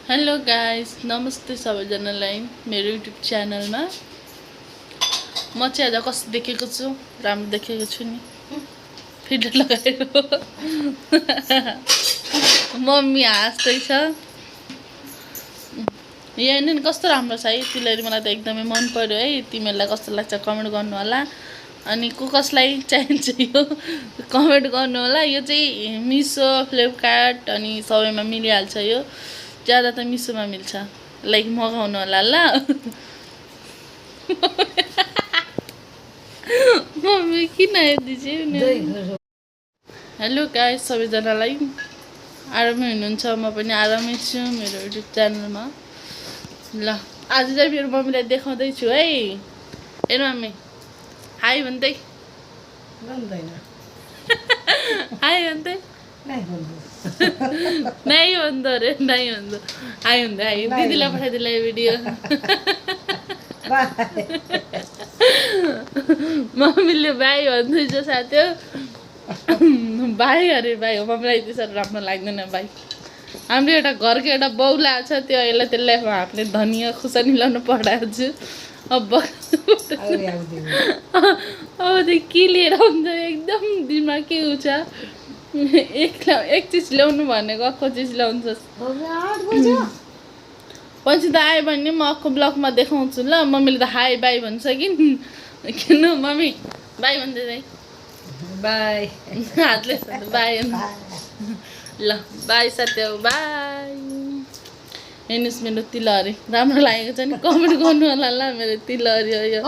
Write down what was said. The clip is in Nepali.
हेलो गाइस, नमस्ते सबैजनालाई मेरो युट्युब च्यानलमा। म चाहिँ आज कस्तो देखेको छु, राम्रो देखेको छु नि, फिल्टर लगाएर। मम्मी हाँस्दैछ। यहाँ नि कस्तो राम्रो छ है तिलहरी, मलाई त एकदमै मन पर्यो है। तिमीहरूलाई कस्तो लाग्छ कमेन्ट गर्नु होला। अनि कसलाई चाहिन्छ यो कमेन्ट गर्नु होला। यो चाहिँ मिसो, फ्लिपकार्ट अनि सबैमा मिलिहाल्छ। यो ज्यादा त मिसोमा मिल्छ, लाइक मगाउनु होला ल। मम्मी किन यति चाहिँ। हेलो गाइस सबैजनालाई, आरामै हुनुहुन्छ? म पनि आरामै छु मेरो युट्युब च्यानलमा। ल आज चाहिँ मेरो मम्मीलाई देखाउँदैछु है। हेर्नु मम्मी, हाई भन्दै हाई भन्दै नै भन्दो अरे, नै भन्दो हाई भन्दै। हाई दिदीलाई पठाइदिला यो भिडियो। मम्मीले भाइ भन्दैछ साथी। भाइ अरे भाइ हो, मम्मीलाई त्यसरी राम्रो लाग्दैन भाइ। हाम्रो एउटा घरको एउटा बौला छ, त्यो अहिले त्यसलाई हामीले धनिया खुर्सानी लाउनु पठाएको छु। अब के लिएर आउँछ, एकदम दिमाग के हुन्छ। एक चिज ल्याउनु भनेको अर्को चिज ल्याउँछस्। पछि त आयो भने म अर्को ब्लगमा देखाउँछु ल। मम्मीले त हाई बाई भन्छ कि किन मम्मी बाई भन्दै बाई हातले बाई ल। बाई साथी, बाई। हेर्नुहोस् मेरो तिलहरी राम्रो लागेको छ नि, कमेन्ट गर्नु होला ल। मेरो तिलहरी हो यो।